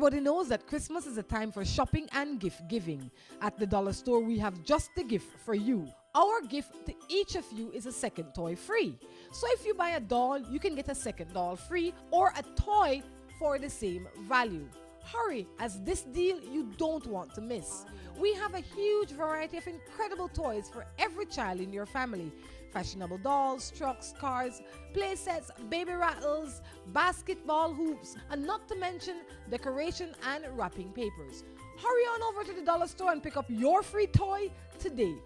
Everybody knows that Christmas is a time for shopping and gift giving. At the dollar store, we have just the gift for you. Our gift to each of you is a second toy free. So if you buy a doll, you can get a second doll free or a toy for the same value. Hurry, as this deal you don't want to miss. We have a huge variety of incredible toys for every child in your family. Fashionable dolls, trucks, cars, play sets, baby rattles, basketball hoops, and not to mention decoration and wrapping papers. Hurry on over to the dollar store and pick up your free toy today.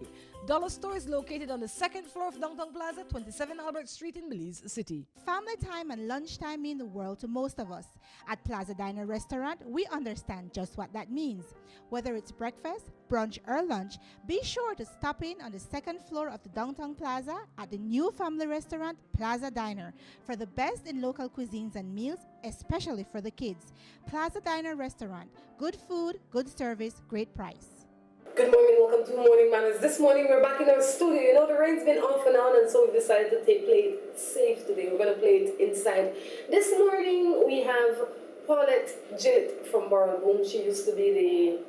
Dollar Store is located on the second floor of Downtown Plaza, 27 Albert Street in Belize City. Family time and lunchtime mean the world to most of us. At Plaza Diner Restaurant, we understand just what that means. Whether it's breakfast, brunch, or lunch, be sure to stop in on the second floor of the Downtown Plaza at the new family restaurant, Plaza Diner, for the best in local cuisines and meals, especially for the kids. Plaza Diner Restaurant, good food, good service, great price. Good morning, welcome to Morning Manners. This morning we're back in our studio. You know, the rain's been off and on, and so we've decided to play it safe today. We're going to play it inside. This morning we have Paulette Gillett from Borough Boom. She used to be the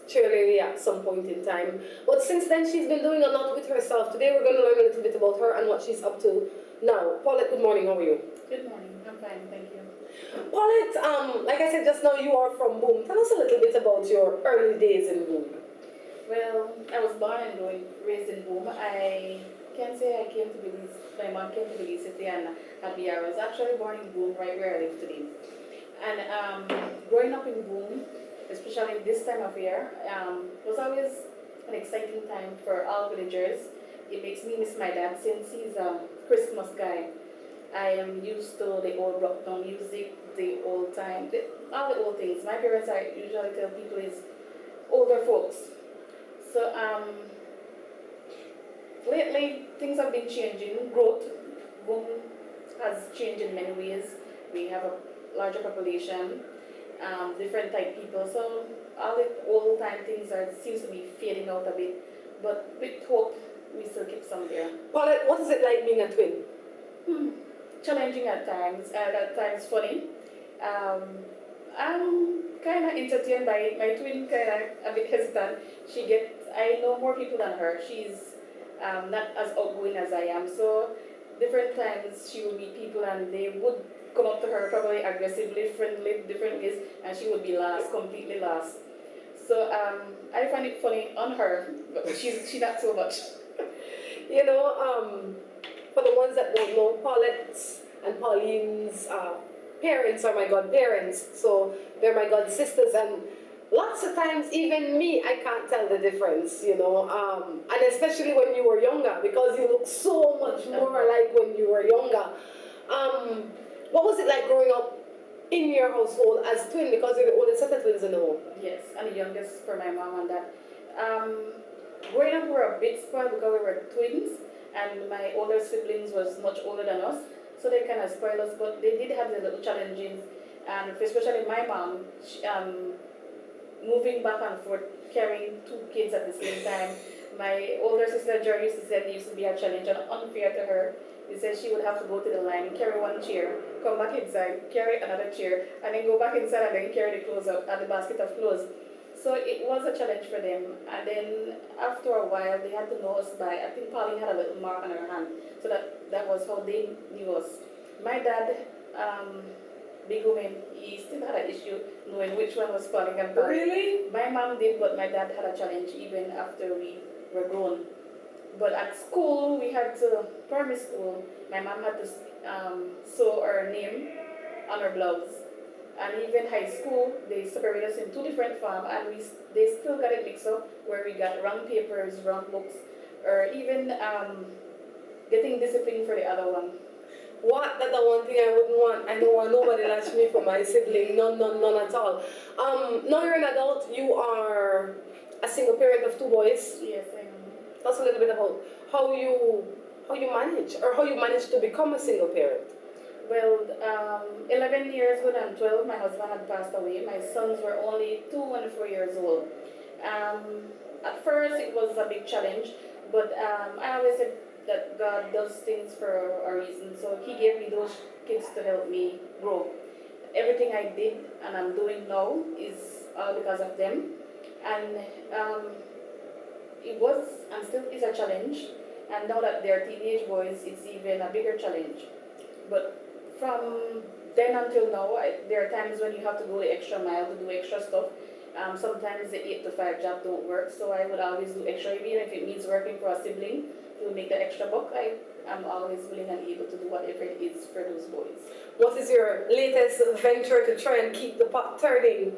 cheerleader at some point in time, but since then she's been doing a lot with herself. Today we're going to learn a little bit about her and what she's up to now. Paulette, good morning. How are you? Good morning. I'm fine, thank you. Paulette, like I said just now, you are from Boom. Tell us a little bit about your early days in Boom. Well, I was born and raised in Boom. I can say I came to Belize, my mom came to Belize City and I was actually born in Boom, right where I live today. And growing up in Boom, especially this time of year, was always an exciting time for all villagers. It makes me miss my dad since he's a Christmas guy. I am used to the old rock down music, the old time, all the old things. My parents, I usually tell people, is older folks. So lately things have been changing. Growth, Boom has changed in many ways. We have a larger population, different type people. So all the old time things seems to be fading out a bit. But with hope, we still keep some there. Paulette, what is it like being a twin? Challenging at times funny. I'm kind of entertained by it. My twin kind of a bit hesitant. I know more people than her. She's not as outgoing as I am. So different times she would meet people and they would come up to her probably aggressively, friendly, different ways, and she would be lost, completely lost. So I find it funny on her, but she not so much. You know, for the ones that don't know, Paulette's and Pauline's parents are my godparents, so they're my god sisters, and lots of times even me, I can't tell the difference, you know, and especially when you were younger, because you look so much more alike when you were younger. What was it like growing up in your household as twin, because you're the oldest set of twins in the home? Yes, and the youngest for my mom and dad. Growing up, we were a bit spoiled because we were twins, and my older siblings was much older than us, so they kind of spoiled us, but they did have their little challenges, and especially my mom, moving back and forth, carrying two kids at the same time. My older sister Jerry used to say it used to be a challenge and unfair to her. She said she would have to go to the line, carry one chair, come back inside, carry another chair, and then go back inside and then carry the clothes out, the basket of clothes. So it was a challenge for them. And then after a while, they had to know us by, I think Pauline had a little mark on her hand. So that was how they knew us. My dad, big woman, he still had an issue knowing which one was Pauline and Pauline. Really? My mom did, but my dad had a challenge even after we were grown. But at school, primary school, my mom had to sew her name on her blouse. And even high school, they separated us in two different farms, and they still got it mixed up, where we got wrong papers, wrong books, or even getting disciplined for the other one. What? That's the one thing I wouldn't want. I don't want nobody latch me for my sibling. None at all. Now you're an adult. You are a single parent of two boys. Yes, I am. Tell us a little bit about how you manage, or how you managed to become a single parent. Well, 11 years when I'm 12, my husband had passed away. My sons were only 2 and 4 years old. At first, it was a big challenge, but I always said that God does things for a reason. So He gave me those kids to help me grow. everything I did and I'm doing now is all because of them. And it was and still is a challenge. And now that they're teenage boys, it's even a bigger challenge. But from then until now, there are times when you have to go the extra mile to do extra stuff. Sometimes the 8 to 5 job don't work, so I would always do extra, even if it means working for a sibling to make the extra buck. I'm always willing and able to do whatever it is for those boys. What is your latest venture to try and keep the pot turning?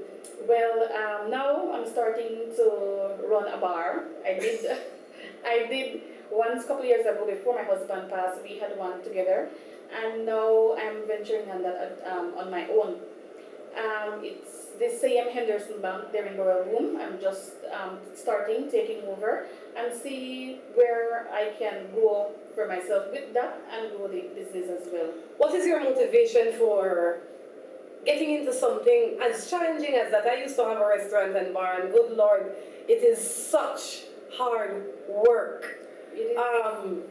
Well, now I'm starting to run a bar. I did once a couple of years ago before my husband passed. We had one together, and now I'm venturing on that on my own. It's the same Henderson Bank there in Royal Boom. I'm just taking over, and see where I can go for myself with that and grow the business as well. What is your motivation for getting into something as challenging as that? I used to have a restaurant and bar, and good Lord, it is such hard work. It is.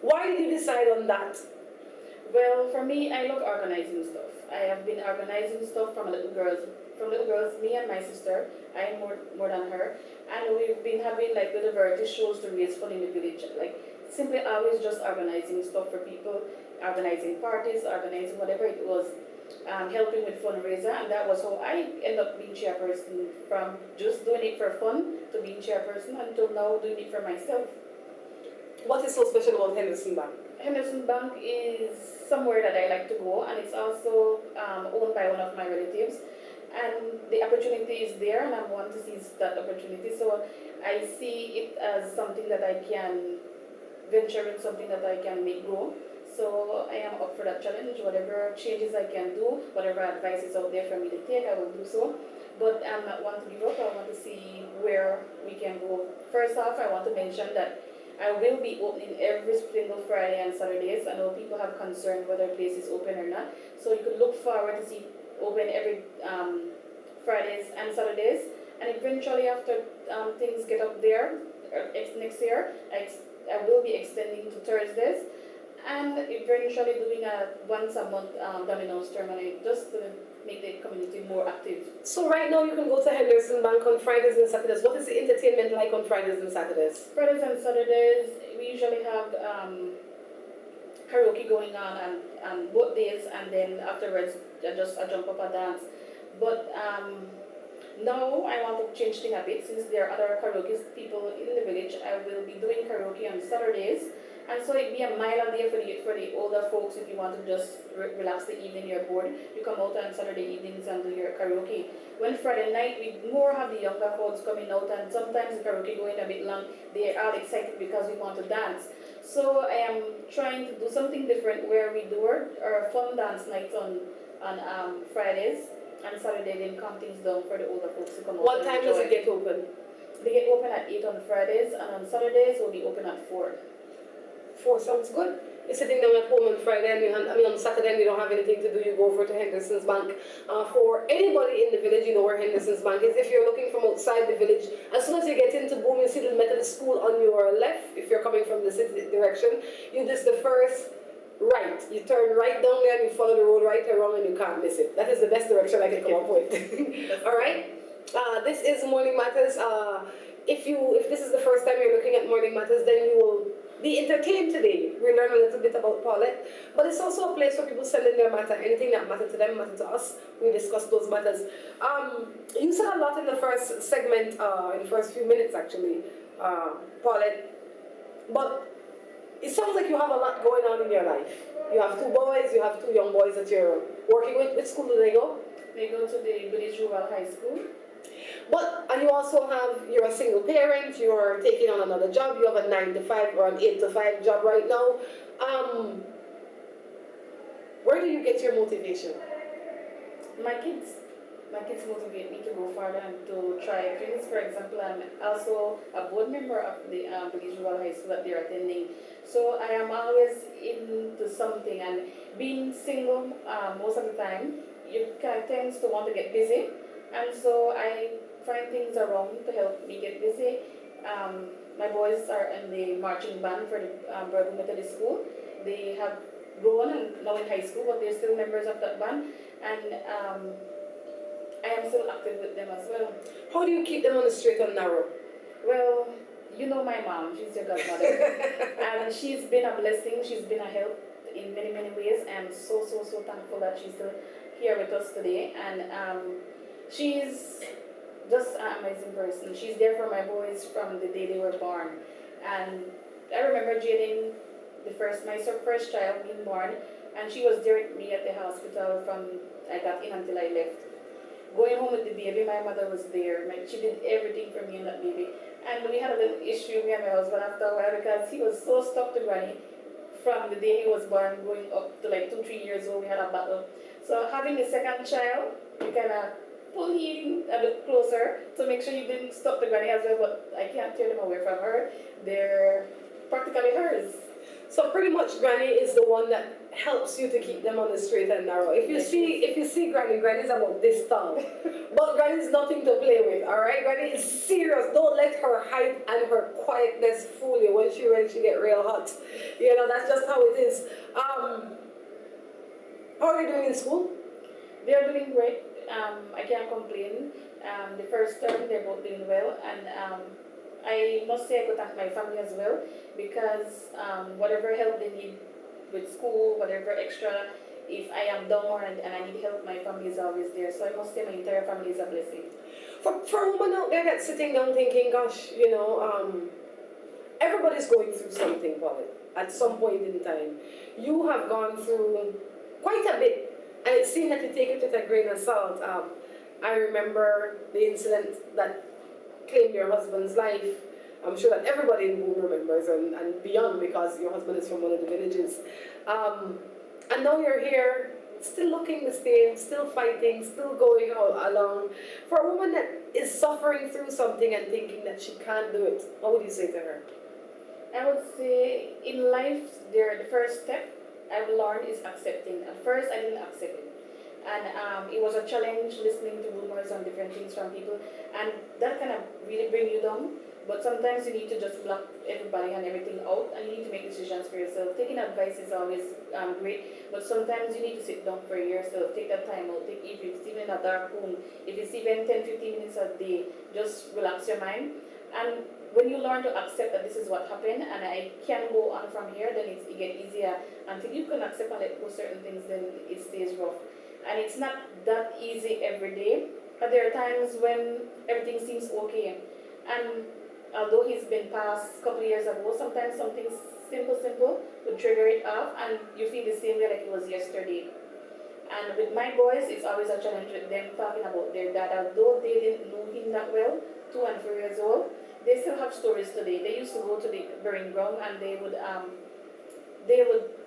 Why did you decide on that? Well, for me, I love organizing stuff. I have been organizing stuff from little girls, me and my sister. I am more than her, and we've been having like little variety shows to raise fund in the village. Like simply always just organizing stuff for people, organizing parties, organizing whatever it was, helping with fundraiser, and that was how I ended up being chairperson, from just doing it for fun to being chairperson until now doing it for myself. What is so special about Henderson Bank? Henderson Bank is somewhere that I like to go, and it's also owned by one of my relatives. And the opportunity is there, and I want to seize that opportunity. So I see it as something that I can venture in, something that I can make grow. So I am up for that challenge. Whatever changes I can do, whatever advice is out there for me to take, I will do so. But I not want to give up. I want to see where we can go. First off, I want to mention that I will be opening every single Friday and Saturdays. I know people have concern whether the place is open or not. So you could look forward to see open every Fridays and Saturdays. And eventually after things get up there, next year, I will be extending to Thursdays. And eventually doing a once a month Domino's tournament, just to make the community more active. So right now you can go to Henderson Bank on Fridays and Saturdays. What is the entertainment like on Fridays and Saturdays? Fridays and Saturdays, we usually have karaoke going on and both days, and then afterwards I jump up and dance. But now I want to change things a bit, since there are other karaoke people in the village. I will be doing karaoke on Saturdays. And so it'd be a mile a day for the older folks. If you want to just relax the evening, you're bored, you come out on Saturday evenings and do your karaoke. When Friday night, we more have the younger crowds coming out, and sometimes the karaoke going a bit long. They are all excited because we want to dance. So I am trying to do something different, where we do our fun dance nights on Fridays, and Saturday then calm things down for the older folks to come out. What time does it get open? They get open at 8 on Fridays, and on Saturdays we'll be open at 4. 4 sounds good. You're sitting down at home on Friday, and on Saturday, and you don't have anything to do, you go over to Henderson's Bank. For anybody in the village, you know where Henderson's Bank is. If you're looking from outside the village, as soon as you get into Boom, you see the Methodist School on your left. If you're coming from the city direction, you just the first right. You turn right down there and you follow the road right around, and you can't miss it. That is the best direction I can come up with. All right? This is Morning Matters. If this is the first time you're looking at Morning Matters, then you will be entertained today. We learn a little bit about Paulette, but it's also a place where people send in their matter. Anything that matters to them matters to us. We discuss those matters. You said a lot in the first segment, in the first few minutes actually, Paulette, but it sounds like you have a lot going on in your life. You have 2 boys, you have 2 young boys that you're working with. Which school do they go? They go to the Village Rural High School. And you also you're a single parent, you're taking on another job, you have a 9 to 5 or an 8 to 5 job right now. Where do you get your motivation? My kids motivate me to go further and to try things. For example, I'm also a board member of the Village Rural High School that they're attending. So I am always into something, and being single most of the time, you tend to want to get busy. And so I find things around to help me get busy. My boys are in the marching band for the Bergen Methodist School. They have grown and now in high school, but they're still members of that band, and I am still active with them as well. How do you keep them on the straight and narrow? Well, you know my mom, she's your godmother, and she's been a blessing, she's been a help in many, many ways. I'm so thankful that she's still here with us today, and she's just an amazing person. She's there for my boys from the day they were born, and I remember Jaden, my first child being born, and she was there with me at the hospital from I got in until I left. Going home with the baby, my mother was there. She did everything for me and that baby. And we had a little issue, me and my husband, after a while, because he was so stuck to Granny from the day he was born, going up to like 2-3 years old. We had a battle. So having a second child, you kind of pull him a bit closer to make sure you didn't stop the Granny as well. But I can't tear them away from her. They're practically hers. So pretty much Granny is the one that helps you to keep them on the straight and narrow. If you see Granny's about this tall. But Granny's nothing to play with, alright? Granny is serious. Don't let her height and her quietness fool you when she get real hot. You know, that's just how it is. How are they doing in school? They're doing great. I can't complain. The first term, they're both doing well, and I must say I could thank my family as well, because whatever help they need with school, whatever extra, if I am down and I need help, my family is always there. So I must say my entire family is a blessing. For a woman out there that's sitting down thinking, gosh, you know, everybody's going through something, Paulette, at some point in time. You have gone through quite a bit, and it seemed that you take it with a grain of salt. I remember the incident that claimed your husband's life. I'm sure that everybody in Boom remembers and beyond, because your husband is from one of the villages. And now you're here, still looking the same, still fighting, still going along. For a woman that is suffering through something and thinking that she can't do it, what would you say to her? I would say in life, the first step I've learned is accepting. At first, I didn't accept it. And it was a challenge listening to rumors and different things from people. And that kind of really bring you down. But sometimes you need to just block everybody and everything out, and you need to make decisions for yourself. Taking advice is always great, but sometimes you need to sit down for yourself. Take that time out. If it's even in a dark room, if it's even 10-15 minutes a day, just relax your mind. And when you learn to accept that this is what happened and I can go on from here, then it gets easier. Until you can accept and let go certain things, then it stays rough. And it's not that easy every day, but there are times when everything seems okay. And although he's been passed a couple of years ago, sometimes something simple would trigger it off, and you feel the same way like it was yesterday. And with my boys, it's always a challenge with them talking about their dad. Although they didn't know him that well, 2 and 4 years old, they still have stories today. They used to go to the burying ground and they would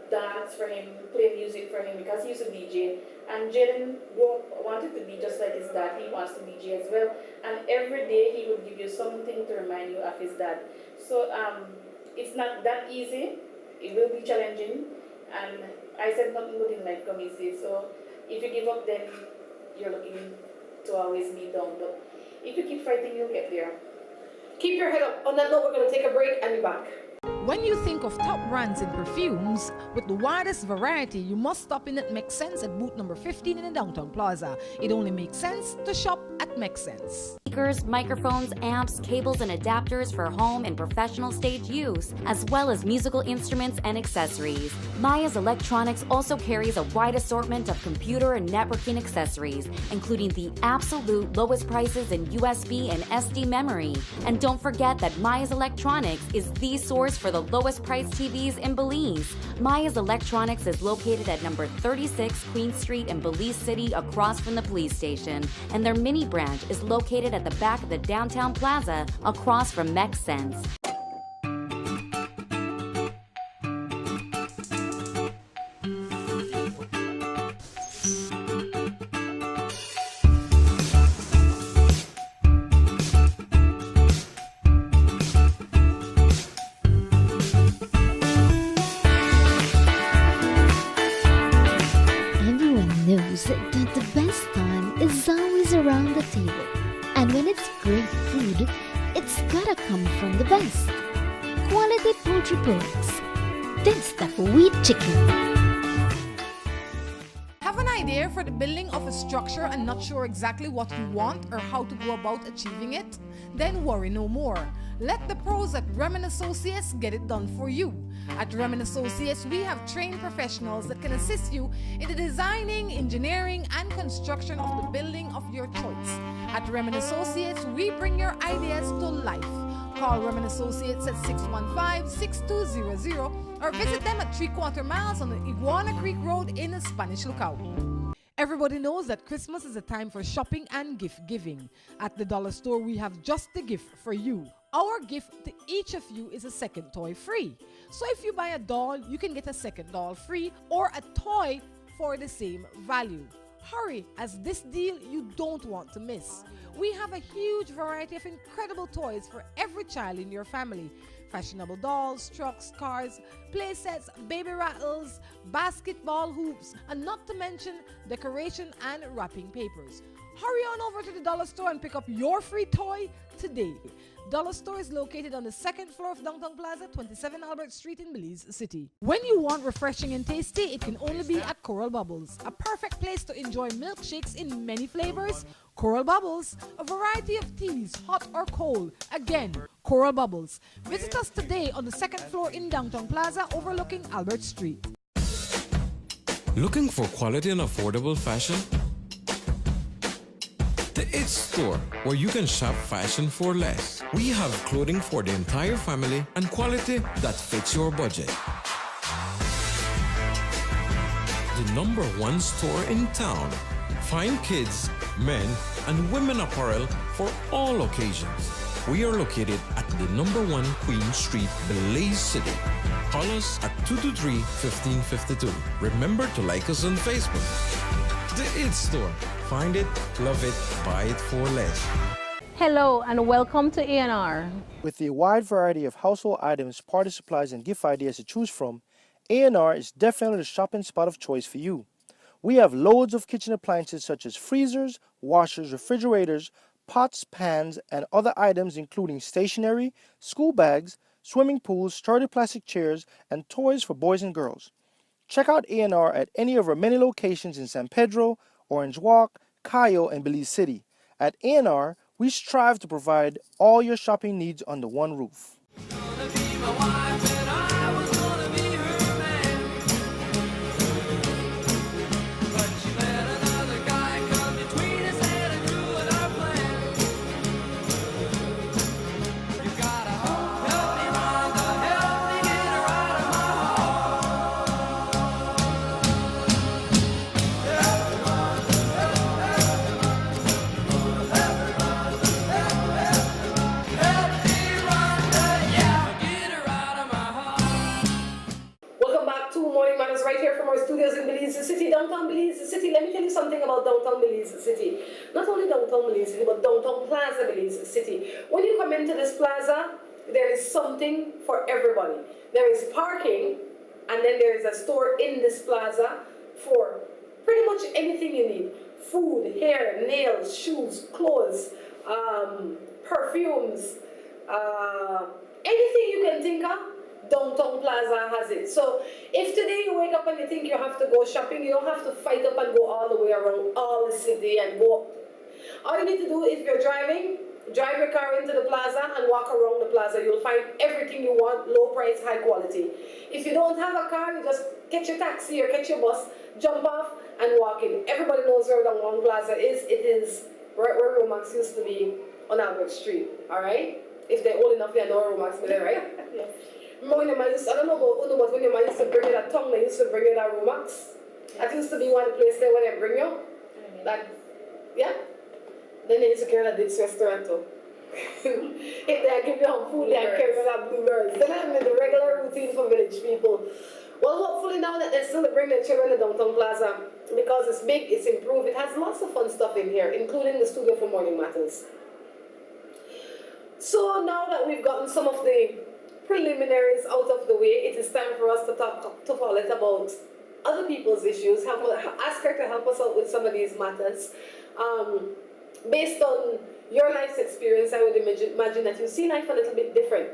dance for him, play music for him, because he used to DJ. And Jaden wanted to be just like his dad. He wants to DJ as well. And every day he would give you something to remind you of his dad. So it's not that easy. It will be challenging. And I said nothing good in life come easy. So if you give up, then you're looking to always be down. But if you keep fighting, you'll get there. Keep your head up. On that note, we're going to take a break and be back. When you think of top brands in perfumes, with the widest variety, you must stop in at Make Sense at booth number 15 in the Downtown Plaza. It only makes sense to shop at Make Sense. Speakers, microphones, amps, cables, and adapters for home and professional stage use, as well as musical instruments and accessories. Maya's Electronics also carries a wide assortment of computer and networking accessories, including the absolute lowest prices in USB and SD memory. And don't forget that Maya's Electronics is the source for the lowest priced TVs in Belize. Maya's Electronics is located at number 36 Queen Street in Belize City, across from the police station. And their mini branch is located at the back of the Downtown Plaza, across from Make Sense. knows that the best time is always around the table. And when it's great food, it's gotta come from the best. Quality poultry products. Taste of wheat chicken. idea for the building of a structure and not sure exactly what you want or how to go about achieving it? Then worry no more. Let the pros at Remen Associates get it done for you. At Remen Associates, we have trained professionals that can assist you in the designing, engineering, and construction of the building of your choice. At Remen Associates, we bring your ideas to life. Call Remen Associates at 615-6200 or visit them at 3/4 miles on the Iguana Creek Road in the Spanish Lookout. Everybody knows that Christmas is a time for shopping and gift giving. At the dollar store, we have just the gift for you. Our gift to each of you is a second toy free. So if you buy a doll, you can get a second doll free or a toy for the same value. Hurry, as this deal you don't want to miss. We have a huge variety of incredible toys for every child in your family. Fashionable dolls, trucks, cars, play sets, baby rattles, basketball hoops, and not to mention decoration and wrapping papers. Hurry on over to the dollar store and pick up your free toy today. Dollar Store is located on the second floor of Downtown Plaza, 27 Albert Street in Belize City. When you want refreshing and tasty, it can only be at Coral Bubbles, a perfect place to enjoy milkshakes in many flavors. Coral Bubbles, a variety of teas, hot or cold. Again, Coral Bubbles. Visit us today on the second floor in Downtown Plaza overlooking Albert Street. Looking for quality and affordable fashion? The It Store, where you can shop fashion for less. We have clothing for the entire family and quality that fits your budget. The #1 store in town. Find kids, men, and women apparel for all occasions. We are located at the #1 Queen Street, Belize City. Call us at 223-1552. Remember to like us on Facebook. The It Store. Find it, love it, buy it for less. Hello and welcome to A&R. With a wide variety of household items, party supplies, and gift ideas to choose from, A&R is definitely the shopping spot of choice for you. We have loads of kitchen appliances such as freezers, washers, refrigerators, pots, pans, and other items including stationery, school bags, swimming pools, sturdy plastic chairs, and toys for boys and girls. Check out A&R at any of our many locations in San Pedro, Orange Walk, Cayo, and Belize City. At A&R, we strive to provide all your shopping needs under one roof. Right here from our studios in Belize City, downtown Belize City. Let me tell you something about downtown Belize City. Not only downtown Belize City, but downtown Plaza Belize City. When you come into this plaza, there is something for everybody. There is parking, and then there is a store in this plaza for pretty much anything you need. Food, hair, nails, shoes, clothes, perfumes, anything you can think of. Downtown Plaza has it. So if today you wake up and you think you have to go shopping, you don't have to fight up and go all the way around all the city and go. All you need to do, if you're driving, drive your car into the plaza and walk around the plaza. You'll find everything you want, low price, high quality. If you don't have a car, you just catch your taxi or catch your bus, jump off and walk in. Everybody knows where Downtown Plaza is. It is right where Romax used to be on Albert Street, all right? If they're old enough, they know Romax, but they're right? Yes. Remember when used to, I don't know about Uno, but when you used to bring you that tongue, they used to bring you that Romax. That used to be one place there where they bring you. That, yeah. Then they used to carry that this restaurant too. If they give you food, they carry that bluebirds. Then I made the regular routine for village people. Well, hopefully now that they still bring their children to Downtown Plaza, because it's big, it's improved, it has lots of fun stuff in here, including the studio for Morning Matters. So now that we've gotten some of the preliminaries out of the way, it is time for us to talk to Paulette about other people's issues, ask her to help us out with some of these matters. Based on your life's experience, I would imagine that you see life a little bit different.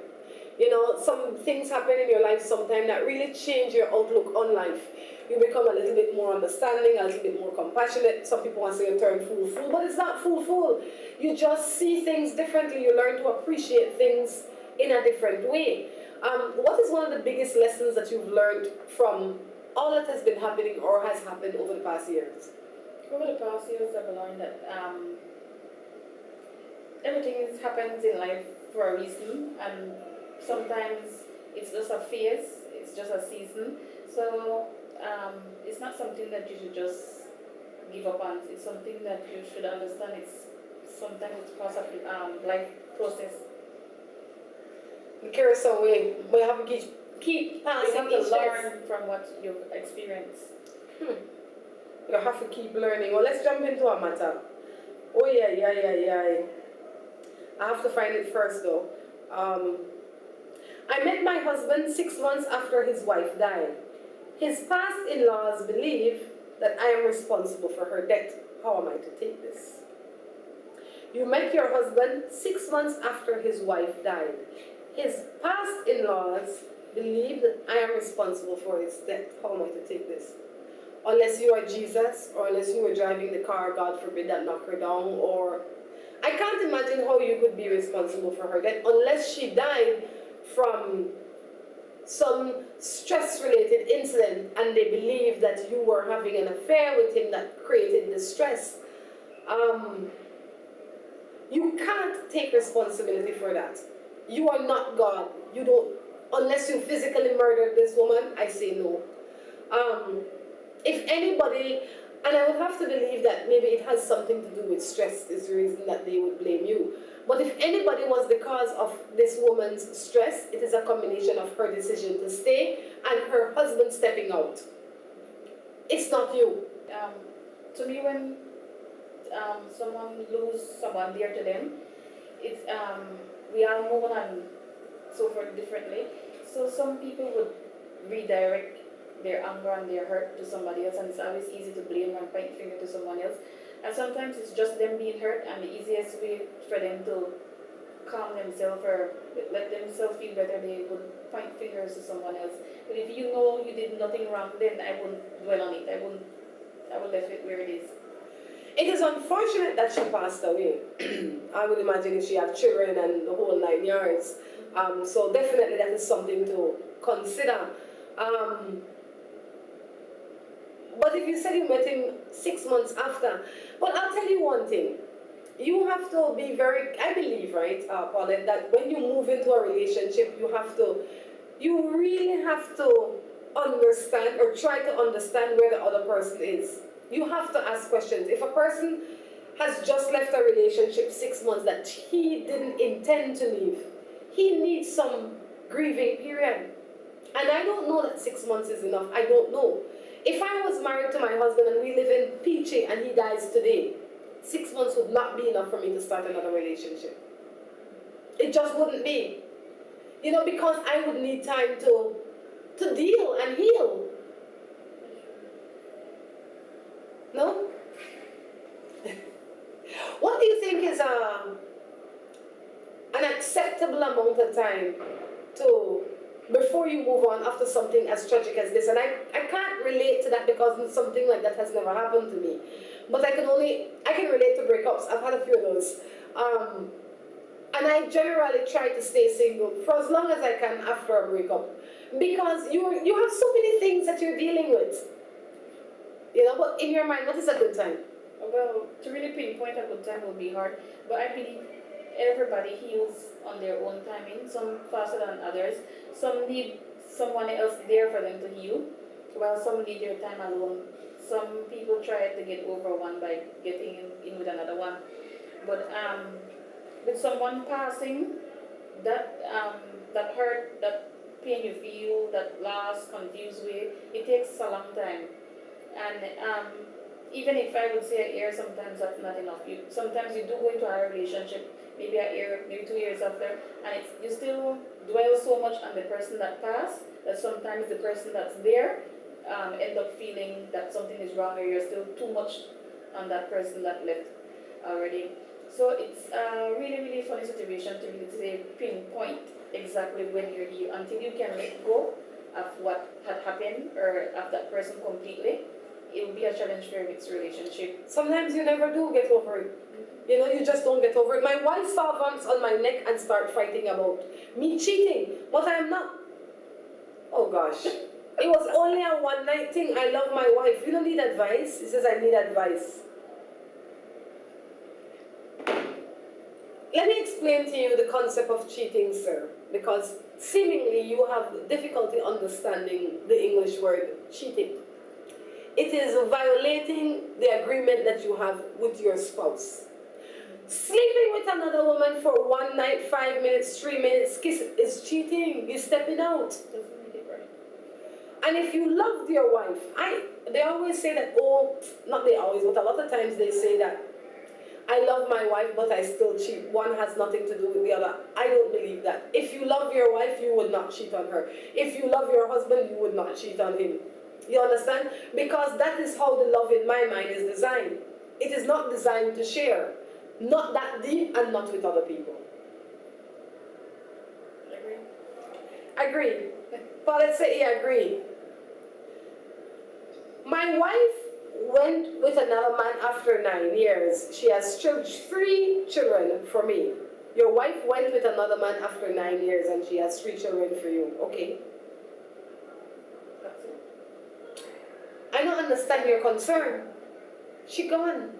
You know, some things happen in your life sometime that really change your outlook on life. You become a little bit more understanding, a little bit more compassionate. Some people want to say you turn fool, but it's not fool. You just see things differently. You learn to appreciate things in a different way. What is one of the biggest lessons that you've learned from all that has been happening or has happened over the past years? Over the past years, I've learned that everything happens in life for a reason, and sometimes it's just a phase, it's just a season. So it's not something that you should just give up on. It's something that you should understand. Sometimes it's part of life process. You carry some way, but you have to keep passing. You have to learn from what you've experienced. You have to keep learning. Well, let's jump into a matter. Oh yeah. I have to find it first though. I met my husband 6 months after his wife died. His past in-laws believe that I am responsible for her death. How am I to take this? You met your husband 6 months after his wife died. His past in-laws believe that I am responsible for his death. How am I to take this? Unless you are Jesus, or unless you were driving the car, God forbid, that knocked her down, or... I can't imagine how you could be responsible for her death unless she died from some stress-related incident and they believe that you were having an affair with him that created the stress. You can't take responsibility for that. You are not God. You don't, unless you physically murdered this woman, I say no. If anybody, and I would have to believe that maybe it has something to do with stress is the reason that they would blame you. But if anybody was the cause of this woman's stress, it is a combination of her decision to stay and her husband stepping out. It's not you. To me, when someone loses someone dear to them, it's we all move on so forth differently. So some people would redirect their anger and their hurt to somebody else, and it's always easy to blame and point finger to someone else. And sometimes it's just them being hurt, and the easiest way for them to calm themselves or let themselves feel better, they would point fingers to someone else. But if you know you did nothing wrong, then I wouldn't dwell on it. I would leave it where it is. It is unfortunate that she passed away. I would imagine if she had children and the whole 9 yards. So definitely that is something to consider. But if you said you met him 6 months after, but I'll tell you one thing. You have to be very, I believe, right, Paulette, that when you move into a relationship, you really have to understand or try to understand where the other person is. You have to ask questions. If a person has just left a relationship 6 months that he didn't intend to leave, he needs some grieving period. And I don't know that 6 months is enough. I don't know. If I was married to my husband and we live in Peachy and he dies today, 6 months would not be enough for me to start another relationship. It just wouldn't be. You know, because I would need time to deal and heal. No? What do you think is an acceptable amount of time before you move on after something as tragic as this? And I can't relate to that because something like that has never happened to me. But I can relate to breakups. I've had a few of those. And I generally try to stay single for as long as I can after a breakup. Because you have so many things that you're dealing with. You know, but in your mind, what is a good time? Well, to really pinpoint a good time will be hard. But I believe everybody heals on their own timing, some faster than others. Some need someone else there for them to heal, while some need their time alone. Some people try to get over one by getting in with another one. But with someone passing, that hurt, that pain you feel, that loss, confused way, it takes a long time. And even if I would say a year, sometimes that's not enough. Sometimes you do go into a relationship, maybe a year, maybe 2 years after, and you still dwell so much on the person that passed that sometimes the person that's there end up feeling that something is wrong, or you're still too much on that person that left already. So it's a really, really funny situation to really say pinpoint exactly when you're here until you can let go of what had happened or of that person completely, it would be a challenge for a mixed relationship. Sometimes you never do get over it. You know, you just don't get over it. My wife saw bumps on my neck and started fighting about me cheating, but I am not. Oh gosh. It was only a one night thing. I love my wife. You don't need advice. He says, I need advice. Let me explain to you the concept of cheating, sir, because seemingly you have difficulty understanding the English word cheating. It is violating the agreement that you have with your spouse. Sleeping with another woman for one night, 5 minutes, 3 minutes, kiss is cheating. You're stepping out. Doesn't make it right. And if you loved your wife, they always say that, oh, not they always, but a lot of times they say that, I love my wife, but I still cheat. One has nothing to do with the other. I don't believe that. If you love your wife, you would not cheat on her. If you love your husband, you would not cheat on him. You understand? Because that is how the love in my mind is designed. It is not designed to share. Not that deep and not with other people. Agree. Paulette said, yeah, agree. My wife went with another man after 9 years. She has 3 children for me. Your wife went with another man after 9 years and she has 3 children for you. Okay. I don't understand your concern. She gone.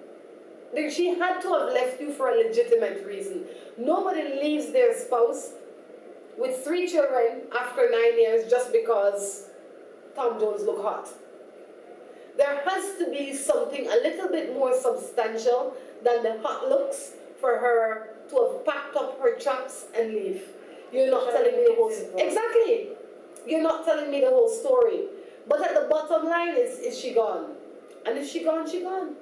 She had to have left you for a legitimate reason. Nobody leaves their spouse with 3 children after 9 years just because Tom Jones look hot. There has to be something a little bit more substantial than the hot looks for her to have packed up her traps and leave. You're not telling me the whole story. Exactly. You're not telling me the whole story. But at the bottom line is she gone? And if she gone, she gone.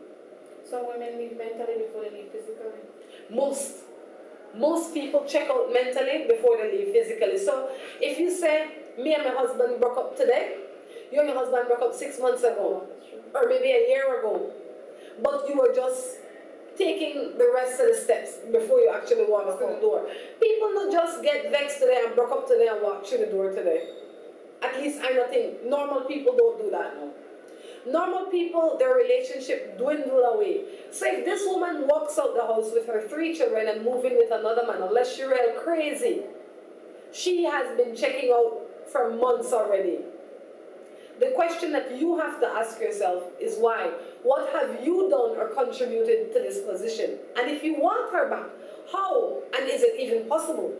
Some women leave mentally before they leave physically. Most people check out mentally before they leave physically. So if you say, me and my husband broke up today, you and your husband broke up 6 months ago, or maybe a year ago, but you were just taking the rest of the steps before you actually walk through the door. People don't just get vexed today and broke up today and walk through the door today. At least I don't think normal people don't do that now. Normal people, their relationship dwindle away. So if this woman walks out the house with her 3 children and moving with another man, unless she's real crazy, she has been checking out for months already. The question that you have to ask yourself is why? What have you done or contributed to this position? And if you want her back, how? And is it even possible?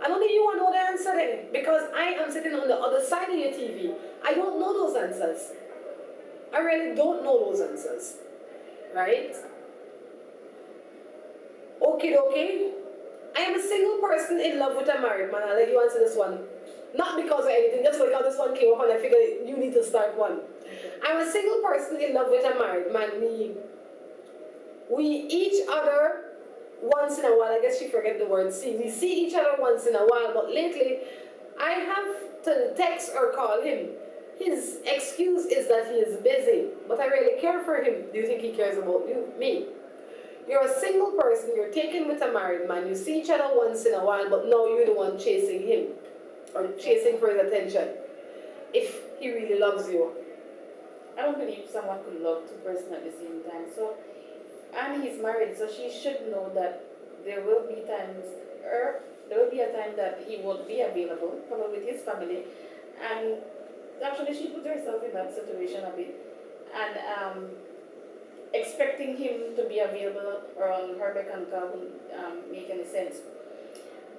And only you will know the answer then, because I am sitting on the other side of your TV. I don't know those answers. I really don't know those answers. Right? Okay. I am a single person in love with a married man. I'll let you answer this one. Not because of anything, just because this one came up and I figured you need to start one. I'm a single person in love with a married man. We each other once in a while. I guess you forget the word see. We see each other once in a while, but lately I have to text or call him. His excuse is that he is busy, but I really care for him. Do you think he cares about you? Me. You're a single person, you're taken with a married man, you see each other once in a while, but now you're the one chasing him, or chasing for his attention, if he really loves you. I don't believe someone could love 2 persons at the same time. So, and he's married, so she should know that there will be times, or there will be a time that he won't be available, probably with his family, and actually she put herself in that situation a bit, and expecting him to be available or on her beck and call wouldn't make any sense.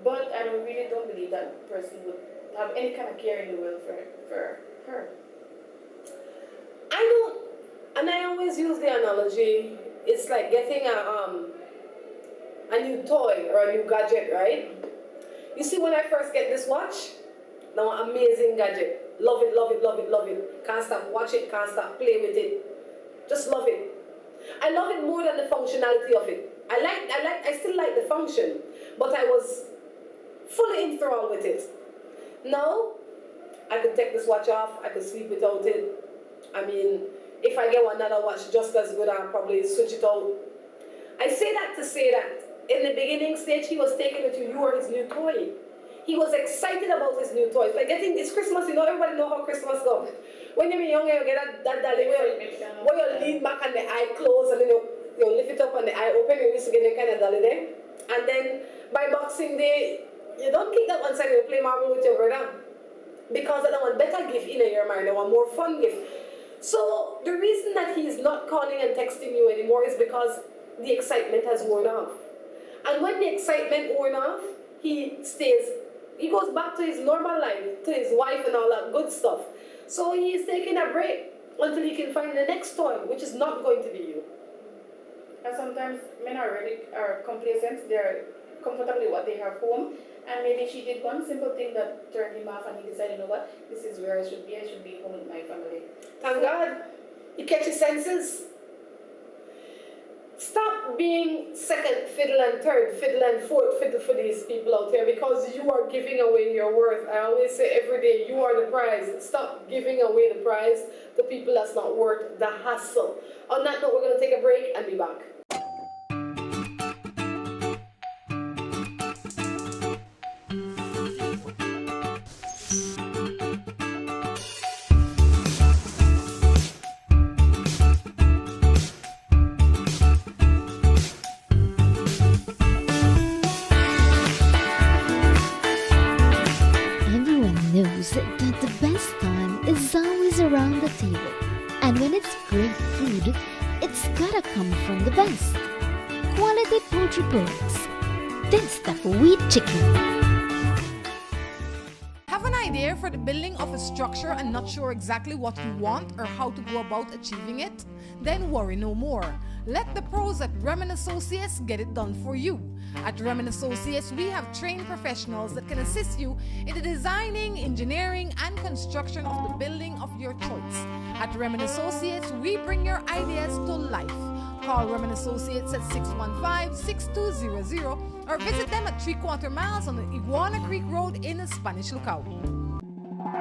But I really don't believe that person would have any kind of care in the world for her. I don't, and I always use the analogy, it's like getting a new toy or a new gadget, right? You see, when I first get this watch, now amazing gadget, love it, can't stop, watch it, can't stop, play with it, just love it. I love it more than the functionality of it. I still like the function, but I was fully enthralled with it. Now, I could take this watch off, I could sleep without it. I mean, if I get another watch just as good, I'll probably switch it out. I say that to say that in the beginning stage, he was taking it to you were his new toy. he was excited about his new toys. Like, getting it's Christmas, you know, everybody know how Christmas goes. When you're young, you get that dolly where you lean back and the eye closed and then you lift it up and the eye open. You used to get that kind of dolly there. And then by Boxing Day, you don't keep that one side and you play marble with your brother. Because they want better gift in your mind, they want more fun gift. So the reason that he's not calling and texting you anymore is because the excitement has worn off. And when the excitement worn off, he goes back to his normal life, to his wife and all that good stuff. So he's taking a break until he can find the next toy, which is not going to be you. And sometimes men are complacent, they're comfortable with what they have home, and maybe she did one simple thing that turned him off and he decided, you know what, this is where I should be home with my family. Thank God, he catches senses. Stop being second fiddle and third fiddle and fourth fiddle for these people out here, because you are giving away your worth. I always say every day, you are the prize. Stop giving away the prize to people that's not worth the hassle. On that note, we're going to take a break and be back. That the best time is always around the table. And when it's great food, it's gotta come from the best. Quality poultry products. That's the wheat chicken. Have an idea for the building of a structure and not sure exactly what you want or how to go about achieving it? Then worry no more. Let the pros at Remen Associates get it done for you. At Remen Associates, we have trained professionals that can assist you in the designing, engineering, and construction of the building of your choice. At Remen Associates, we bring your ideas to life. Call Remen Associates at 615-6200 or visit them at 3/4 miles on the Iguana Creek Road in the Spanish Lookout.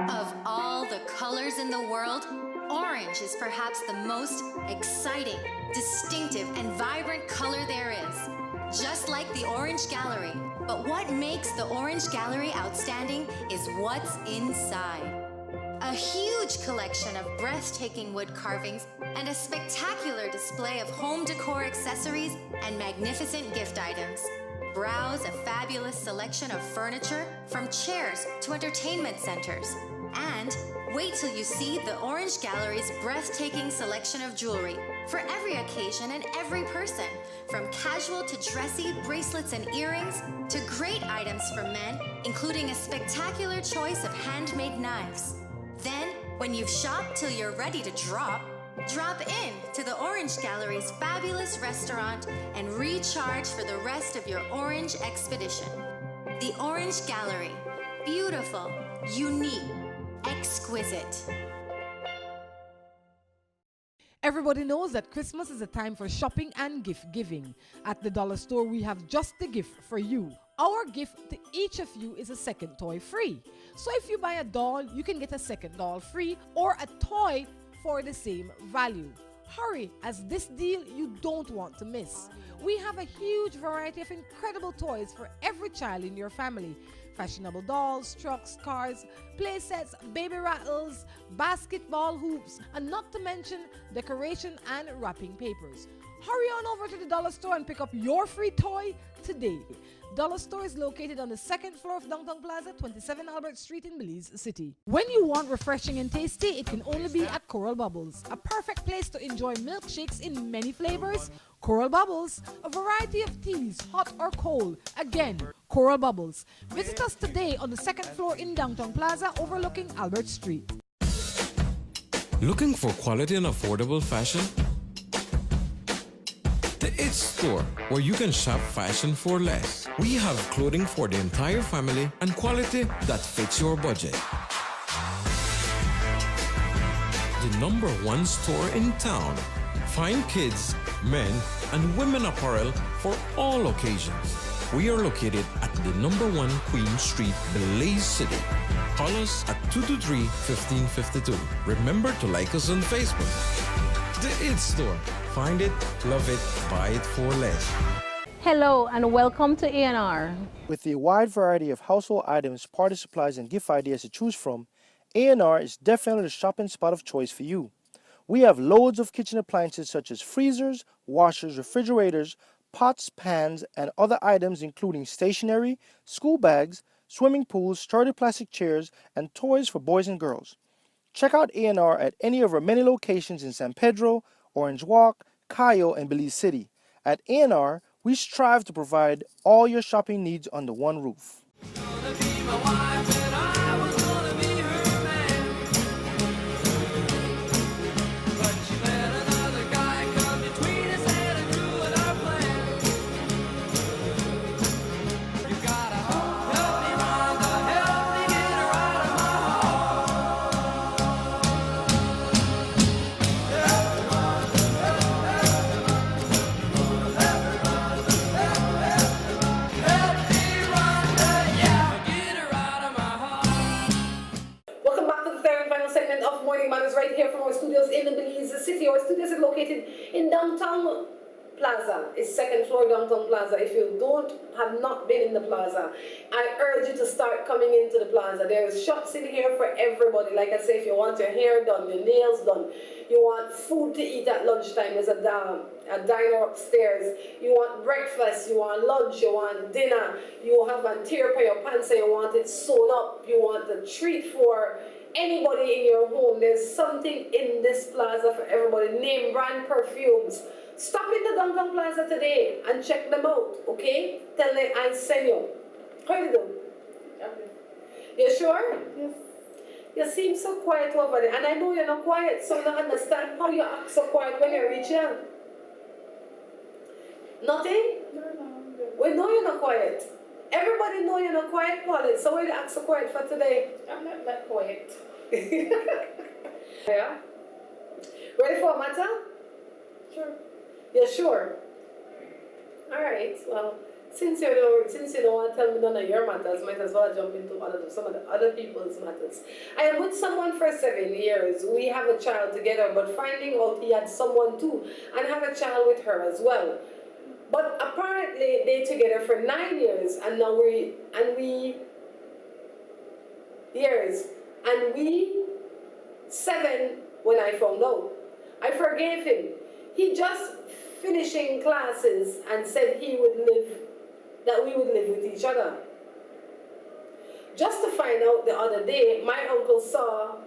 Of all the colors in the world, orange is perhaps the most exciting, distinctive, and vibrant color there is. Just like the Orange Gallery. But what makes the Orange Gallery outstanding is what's inside. A huge collection of breathtaking wood carvings and a spectacular display of home decor accessories and magnificent gift items. Browse a fabulous selection of furniture, from chairs to entertainment centers. And wait till you see the Orange Gallery's breathtaking selection of jewelry for every occasion and every person, from casual to dressy bracelets and earrings to great items for men, including a spectacular choice of handmade knives. Then, when you've shopped till you're ready to drop in to the Orange Gallery's fabulous restaurant and recharge for the rest of your orange expedition. The Orange Gallery. Beautiful, unique, exquisite. Everybody knows that Christmas is a time for shopping and gift giving. At the dollar store, we have just the gift for you. Our gift to each of you is a second toy free. So if you buy a doll, you can get a second doll free or a toy for the same value. Hurry, as this deal you don't want to miss. We have a huge variety of incredible toys for every child in your family. Fashionable dolls, trucks, cars, play sets, baby rattles, basketball hoops, and not to mention decoration and wrapping papers. Hurry on over to the dollar store and pick up your free toy today. Dollar Store is located on the second floor of Downtown Plaza, 27 Albert Street in Belize City. When you want refreshing and tasty, it can only be at Coral Bubbles, a perfect place to enjoy milkshakes in many flavors. Coral Bubbles, a variety of teas, hot or cold. Again, Coral Bubbles. Visit us today on the second floor in Downtown Plaza, overlooking Albert Street. Looking for quality and affordable fashion? The It Store, where you can shop fashion for less. We have clothing for the entire family and quality that fits your budget. The #1 store in town. Fine kids, men, and women apparel for all occasions. We are located at the #1 Queen Street, Belize City. Call us at 223-1552. Remember to like us on Facebook. The It Store. Find it, love it, buy it for less. Hello and welcome to A&R. With a wide variety of household items, party supplies, and gift ideas to choose from, A&R is definitely the shopping spot of choice for you. We have loads of kitchen appliances such as freezers, washers, refrigerators, pots, pans, and other items including stationery, school bags, swimming pools, sturdy plastic chairs, and toys for boys and girls. Check out A&R at any of our many locations in San Pedro, Orange Walk, Cayo, and Belize City. At A&R, we strive to provide all your shopping needs under one roof. Welcome back to the third and final segment of Morning Matters right here from our studios in the Belize City. Our studios are located in downtown Plaza. It's second floor downtown Plaza. If you have not been in the Plaza, I urge you to start coming into the Plaza. There's shops in here for everybody. Like I say, if you want your hair done, your nails done, you want food to eat at lunchtime, there's a diner upstairs. You want breakfast, you want lunch, you want dinner, you have a tear for your pants and you want it sewn up, you want a treat for anybody in your home. There's something in this plaza for everybody. Name brand perfumes. Stop in the downtown plaza today and check them out, okay? Tell them I send you. How you do? Okay. You sure? Yes. You seem so quiet over there, and I know you're not quiet, so I don't understand how you act so quiet when you reach here. Nothing? No. We know you're not quiet. Everybody know you're not quiet, Paulette, so why you act so quiet for today? I'm not that quiet. Yeah? Ready for a matter? Sure. You're sure? Alright, well, since you don't want to tell me none of your matters, might as well jump into some of the other people's matters. I am with someone for 7 years. We have a child together, but finding out he had someone too, and have a child with her as well. But apparently they together for 9 years, and now we 7 when I found out. I forgave him. He just finishing classes and said we would live with each other. Just to find out the other day, my uncle saw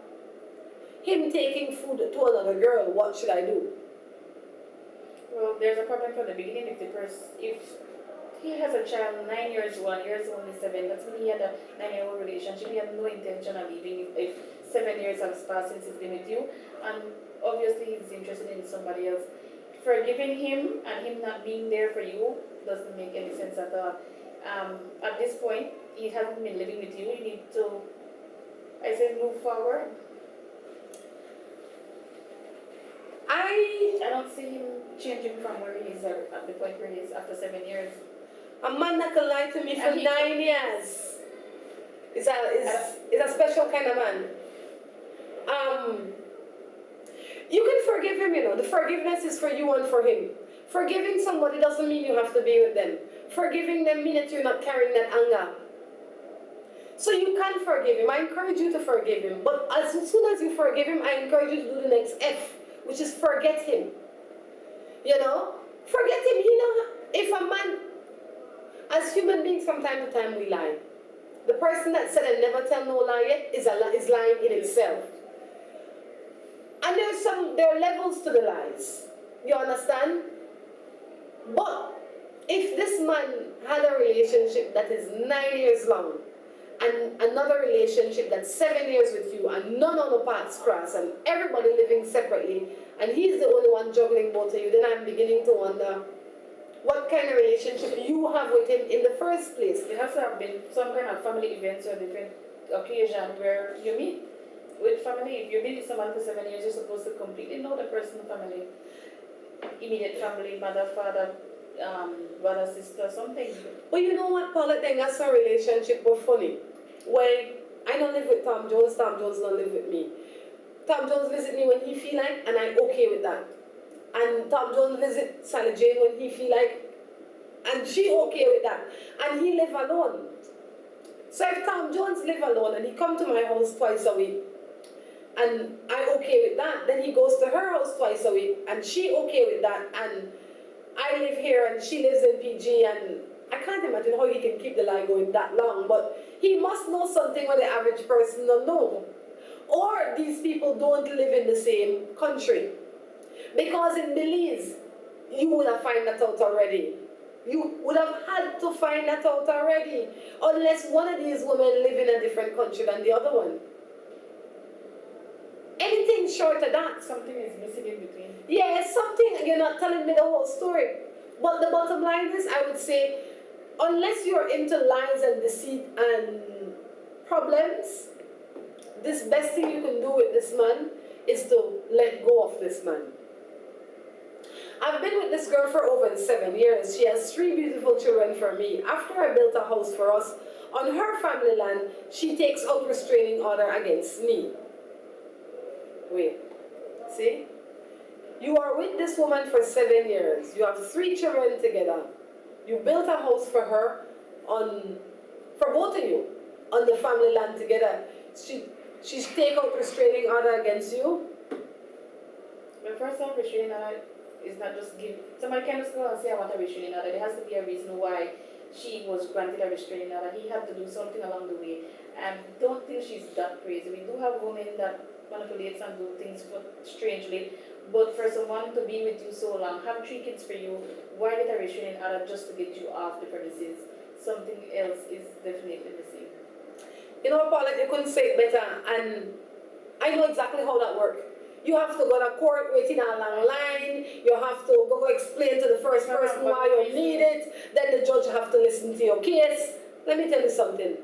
him taking food to another girl. What should I do? Well, there's a problem from the beginning. If he has a child, 9 years, 1 year, only 7, that's when he had a 9-year-old relationship. He had no intention of leaving if 7 years has passed since he's been with you. And obviously he's interested in somebody else. Forgiving him and him not being there for you doesn't make any sense at all. At this point, he hasn't been living with you. You need to, I say, move forward. I don't see him changing from where he is at the point where he is after 7 years. A man that can lie to me for 9 years is a special kind of man. You can forgive him, you know. The forgiveness is for you and for him. Forgiving somebody doesn't mean you have to be with them. Forgiving them means that you're not carrying that anger. So you can forgive him. I encourage you to forgive him. But as soon as you forgive him, I encourage you to do the next F, which is forget him. You know? Forget him. You know, if a man, as human beings, from time to time we lie. The person that said I never tell no lie yet is lying in itself. And there are levels to the lies. You understand? But if this man had a relationship that is 9 years long, and another relationship that's 7 years with you, and none of the paths cross, and everybody living separately, and he's the only one juggling both of you, then I'm beginning to wonder what kind of relationship you have with him in the first place. There has to have been some kind of family events or different occasion where you meet with family. If you've been with someone for 7 years, you're supposed to completely know the person's family. Immediate family, mother, father, brother, sister, something. But you know what, Paulette, then that's our relationship was funny. Well, I don't live with Tom Jones don't live with me. Tom Jones visit me when he feel like, and I'm okay with that. And Tom Jones visit Sally Jane when he feel like, And she okay with that. And he live alone. So if Tom Jones live alone and he come to my house twice a week, and I okay with that, then he goes to her house twice a week, and she okay with that, and I live here and she lives in PG, and I can't imagine how he can keep the lie going that long, but he must know something what the average person don't know. Or these people don't live in the same country. Because in Belize, you would have found that out already. You would have had to find that out already, unless one of these women live in a different country than the other one. Anything short of that. Something is missing in between. Yeah, it's something, you're not telling me the whole story. But the bottom line is, I would say, unless you're into lies and deceit and problems, this best thing you can do with this man is to let go of this man. I've been with this girl for over 7 years. She has 3 beautiful children for me. After I built a house for us on her family land, she takes out restraining order against me. Wait, see? You are with this woman for 7 years. You have 3 children together. You built a house for her for both of you, on the family land together. She's take out restraining order against you. The first time restraining order is not just give. Somebody can't just go and say I want a restraining order. There has to be a reason why she was granted a restraining order. He had to do something along the way. And don't think she's that crazy. We do have women that manipulates and do things strangely. But for someone to be with you so long, have 3 kids for you, why get a restraining order just to get you off the premises? Something else is definitely missing. You know, Paulette, you couldn't say it better, and I know exactly how that works. You have to go to court, wait in a long line, you have to go explain to the first person why you need it, then the judge have to listen to your case. Let me tell you something.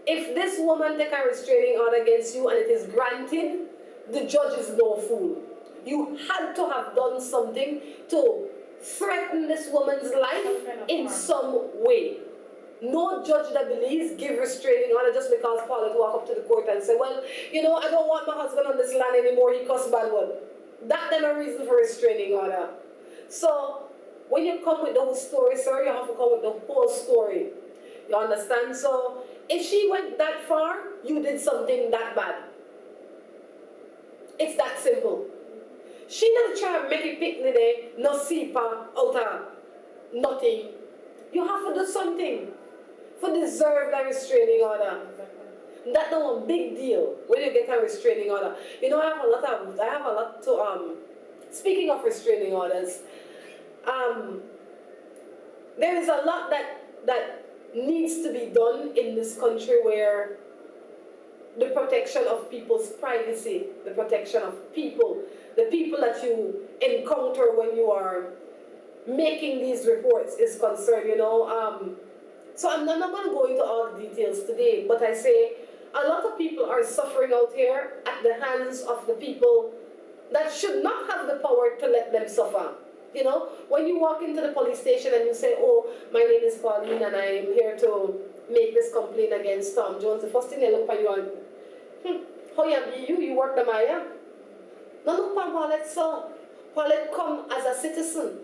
If this woman take a restraining order against you and it is granted, the judge is no fool. You had to have done something to threaten this woman's life in some way. No judge that believes give restraining order just because Paulette walk up to the court and say, well, you know, I don't want my husband on this land anymore, he cuss bad word. That then a reason for restraining order. So, when you come with the whole story, sir, you have to come with the whole story. You understand? So, if she went that far, you did something that bad. It's that simple. She not try to make it picnic there, no sipa, out of nothing. You have to do something for deserve that restraining order. That's not a big deal when you get a restraining order. You know, I have a lot to speaking of restraining orders, there is a lot that needs to be done in this country where the protection of people's privacy, the protection of people, the people that you encounter when you are making these reports is concerned, you know. So I'm not going to go into all the details today, but I say a lot of people are suffering out here at the hands of the people that should not have the power to let them suffer. You know, when you walk into the police station and you say, oh, my name is Pauline and I am here to make this complaint against Tom Jones, the first thing they look at you and, how you be you? You work the Maya? No, look at Paulette, so Paulette come as a citizen.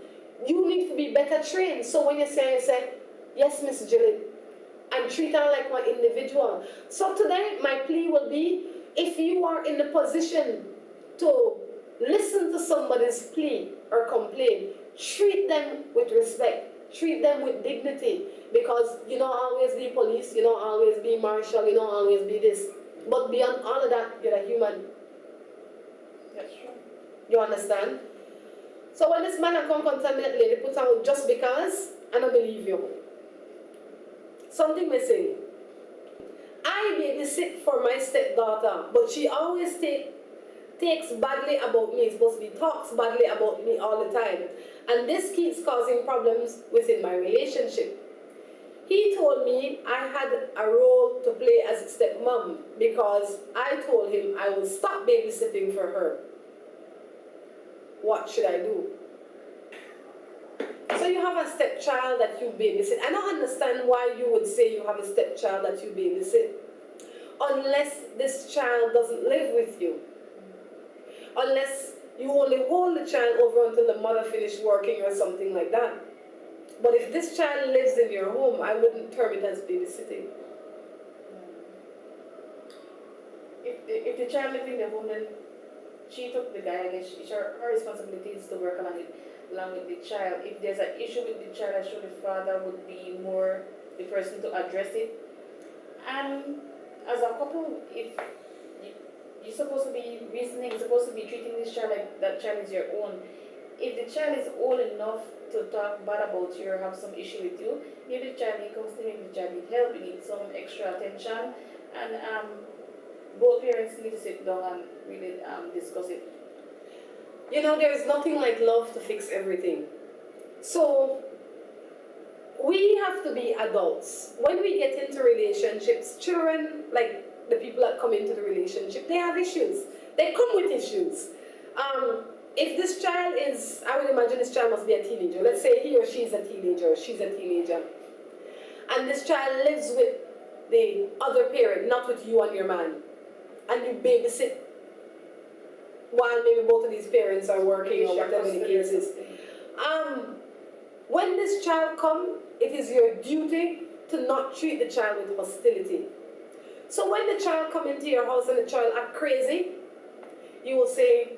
You need to be better trained. So when you say, yes, Miss Gillett, and treat her like one individual. So today, my plea will be, if you are in the position to listen to somebody's plea or complaint, treat them with respect, treat them with dignity, because you don't always be police, you don't always be marshal, you don't always be this. But beyond all of that, you're a human. That's true. You understand? So when this man come contaminate lady put out just because, I don't believe you. Something missing. I babysit for my stepdaughter, but she always takes badly about me. It's supposed to be talks badly about me all the time. And this keeps causing problems within my relationship. He told me I had a role to play as a stepmom because I told him I will stop babysitting for her. What should I do? So you have a stepchild that you babysit. I don't understand why you would say you have a stepchild that you babysit unless this child doesn't live with you. Unless you only hold the child over until the mother finished working or something like that. But if this child lives in your home, I wouldn't term it as babysitting. If the child lives in the home, then she took the guy, I guess her responsibility is to work along with the child. If there's an issue with the child, I'm sure the father would be more the person to address it. And as a couple, if you're supposed to be reasoning, you're supposed to be treating this child like that child is your own. If the child is old enough to talk bad about you or have some issue with you, maybe the child needs counseling, maybe the child needs help, you need some extra attention, and both parents need to sit down and really discuss it. You know, there's nothing like love to fix everything. So, we have to be adults. When we get into relationships, children, like the people that come into the relationship, they have issues. They come with issues. If this child is, I would imagine this child must be a teenager. Let's say he or she is a teenager, or she's a teenager. And this child lives with the other parent, not with you and your man. And you babysit while maybe both of these parents are working or whatever the case is. When this child comes, it is your duty to not treat the child with hostility. So when the child comes into your house and the child act crazy, you will say,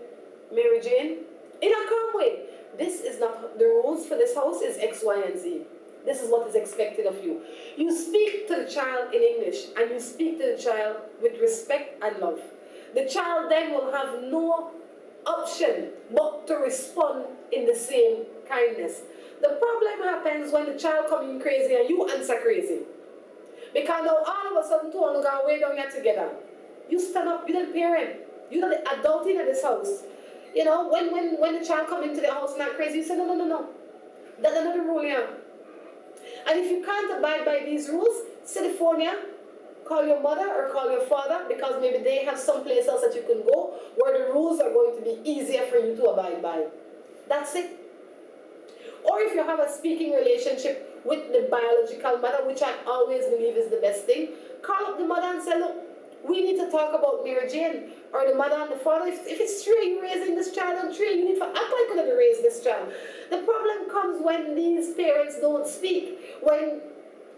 Mary Jane, in a calm way, this is not, the rules for this house is X, Y, and Z. This is what is expected of you. You speak to the child in English and you speak to the child with respect and love. The child then will have no option but to respond in the same kindness. The problem happens when the child comes in crazy and you answer crazy. Because now all of a sudden two of them go way down here together. You stand up, you're the parent, you're the adult in this house. You know, when the child comes into the house and act crazy, you say, no. That's another rule here. And if you can't abide by these rules, sit the phone here, call your mother or call your father, because maybe they have some place else that you can go where the rules are going to be easier for you to abide by. That's it. Or if you have a speaking relationship with the biological mother, which I always believe is the best thing, call up the mother and say, look, we need to talk about Mary Jane, or the mother and the father. If it's true you're raising this child on tree, you need to act like you're going to raise this child. The problem comes when these parents don't speak. When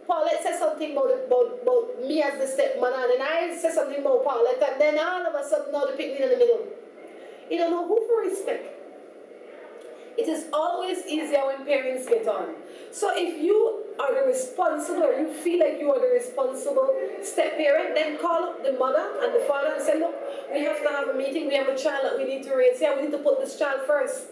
Paulette says something about me as the stepmother, and then I say something about Paulette, and then all of a sudden now they pick me in the middle. You don't know who for respect. It is always easier when parents get on. So if you are the responsible, or you feel like you are the responsible step-parent, then call up the mother and the father and say, look, we have to have a meeting, we have a child that we need to raise here, we need to put this child first.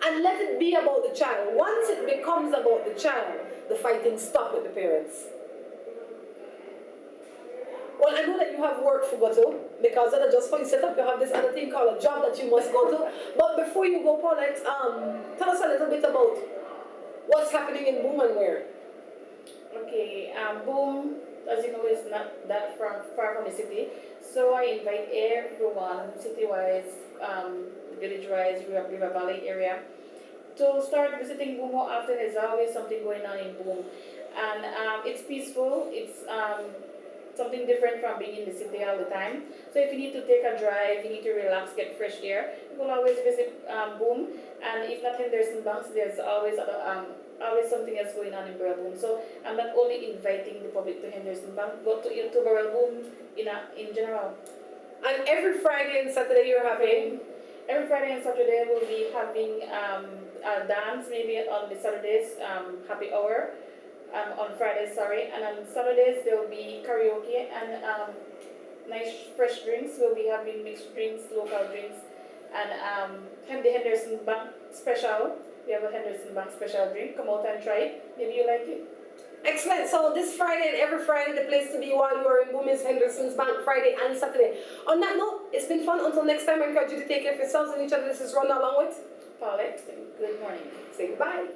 And let it be about the child. Once it becomes about the child, the fighting stops with the parents. Well, I know that you have work to go to, because that just for you set up, you have this other thing called a job that you must go to. But before you go, Paulette, tell us a little bit about what's happening in Boom and where. Okay, Boom, as you know, is not that far from the city. So I invite everyone, city-wise, village-wise, River Valley area, to start visiting Boom more often. There's always something going on in Boom. And it's peaceful. It's something different from being in the city all the time. So if you need to take a drive, you need to relax, get fresh air, you will always visit Boom. And if not Henderson Banks, there's always something else going on in Boom. So I'm not only inviting the public to Henderson Bank, but to Boom in general. And every Friday and Saturday you're having? Every Friday and Saturday we'll be having a dance, maybe on the Saturdays, happy hour. On Fridays, sorry, and on Saturdays there will be karaoke and nice fresh drinks. We'll be having mixed drinks, local drinks, and the Henderson Bank special. We have a Henderson Bank special drink. Come out and try it. Maybe you like it. Excellent. So this Friday and every Friday, the place to be while you are in Boom is Henderson's Bank, Friday and Saturday. On that note, it's been fun. Until next time, I encourage you to take care of yourselves and each other. This is Rhonda along with Paulette. Good morning. Say goodbye.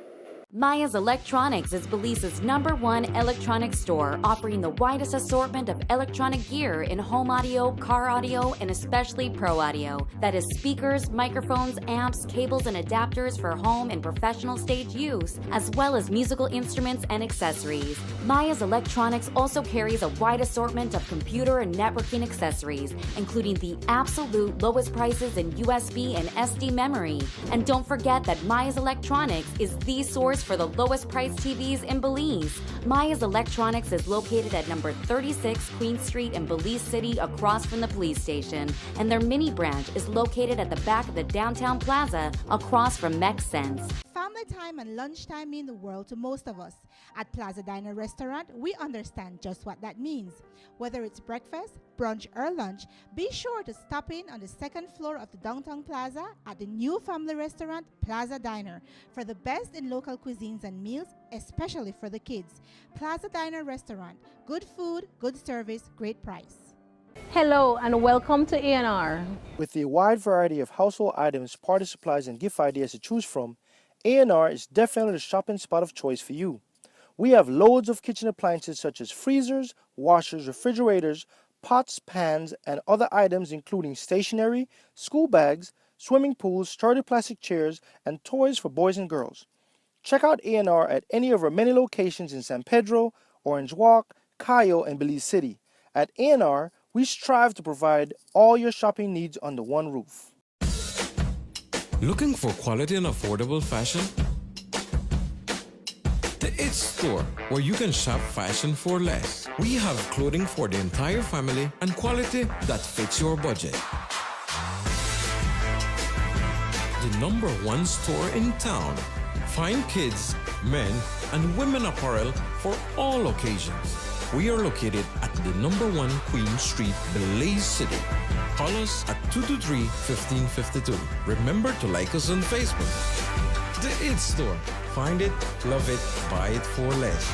Maya's Electronics is Belize's #1 electronics store, offering the widest assortment of electronic gear in home audio, car audio, and especially pro audio. That is speakers, microphones, amps, cables, and adapters for home and professional stage use, as well as musical instruments and accessories. Maya's Electronics also carries a wide assortment of computer and networking accessories, including the absolute lowest prices in USB and SD memory. And don't forget that Maya's Electronics is the source source for the lowest priced TVs in Belize. Maya's Electronics is located at number 36 Queen Street in Belize City, across from the police station. And their mini branch is located at the back of the downtown plaza, across from Mex Sense. Family time and lunchtime mean the world to most of us. At Plaza Diner Restaurant, we understand just what that means. Whether it's breakfast, brunch, or lunch, be sure to stop in on the second floor of the downtown plaza at the new family restaurant, Plaza Diner, for the best in local cuisines and meals, especially for the kids. Plaza Diner Restaurant, good food, good service, great price. Hello and welcome to A&R. With a wide variety of household items, party supplies, and gift ideas to choose from, A&R is definitely the shopping spot of choice for you. We have loads of kitchen appliances such as freezers, washers, refrigerators, pots, pans, and other items including stationery, school bags, swimming pools, sturdy plastic chairs, and toys for boys and girls. Check out A&R at any of our many locations in San Pedro, Orange Walk, Cayo, and Belize City. At A&R, we strive to provide all your shopping needs under one roof. Looking for quality and affordable fashion? The It Store, where you can shop fashion for less. We have clothing for the entire family and quality that fits your budget. The #1 store in town. Fine kids, men, and women apparel for all occasions. We are located at the #1 Queen Street, Belize City. Call us at 223-1552. Remember to like us on Facebook. The It Store. Find it, love it, buy it for less.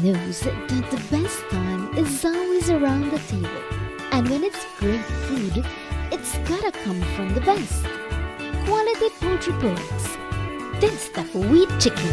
Knows that the best time is always around the table. And when it's great food, it's gotta come from the best. Quality poultry products. That's the wheat chicken.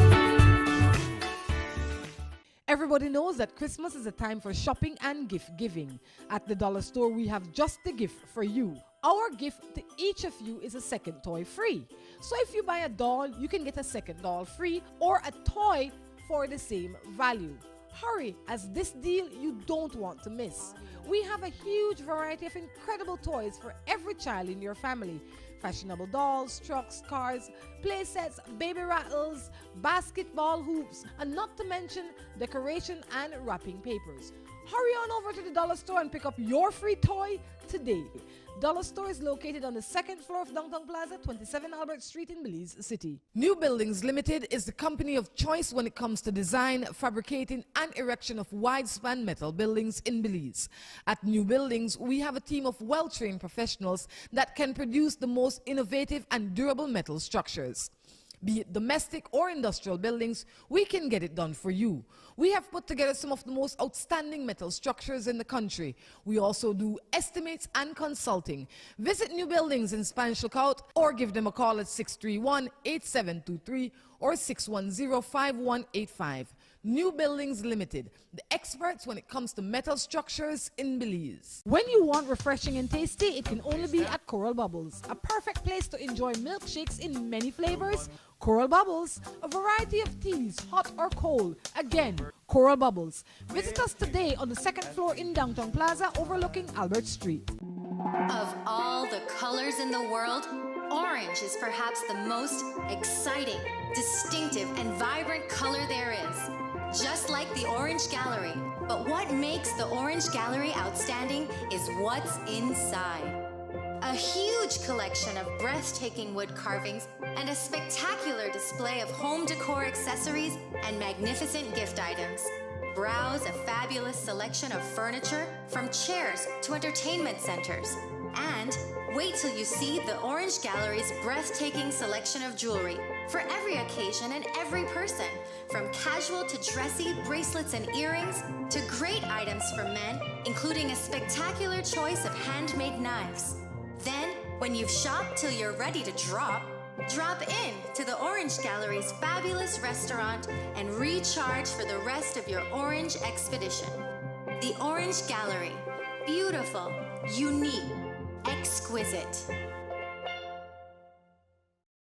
Everybody knows that Christmas is a time for shopping and gift giving. At the dollar store, we have just the gift for you. Our gift to each of you is a second toy free. So if you buy a doll, you can get a second doll free or a toy for the same value. Hurry, as this deal you don't want to miss. We have a huge variety of incredible toys for every child in your family. Fashionable dolls, trucks, cars, play sets, baby rattles, basketball hoops, and not to mention decoration and wrapping papers. Hurry on over to the dollar store and pick up your free toy today. Dollar Store is located on the second floor of Downtown Plaza, 27 Albert Street in Belize City. New Buildings Limited is the company of choice when it comes to design, fabricating, and erection of wide-span metal buildings in Belize. At New Buildings, we have a team of well-trained professionals that can produce the most innovative and durable metal structures. Be it domestic or industrial buildings, we can get it done for you. We have put together some of the most outstanding metal structures in the country. We also do estimates and consulting. Visit New Buildings in Spanish Lookout or give them a call at 631-8723 or 610-5185. New Buildings Limited, the experts when it comes to metal structures in Belize. When you want refreshing and tasty, it can only be at Coral Bubbles, a perfect place to enjoy milkshakes in many flavors. Coral Bubbles, a variety of teas, hot or cold. Again, Coral Bubbles. Visit us today on the second floor in Downtown Plaza overlooking Albert Street. Of all the colors in the world, orange is perhaps the most exciting, distinctive, and vibrant color there is. Just like the Orange Gallery. But what makes the Orange Gallery outstanding is what's inside. A huge collection of breathtaking wood carvings and a spectacular display of home decor accessories and magnificent gift items. Browse a fabulous selection of furniture from chairs to entertainment centers. And wait till you see the Orange Gallery's breathtaking selection of jewelry for every occasion and every person, from casual to dressy bracelets and earrings to great items for men, including a spectacular choice of handmade knives. Then, when you've shopped till you're ready to drop in to the Orange Gallery's fabulous restaurant and recharge for the rest of your orange expedition. The Orange Gallery. Beautiful, unique, exquisite.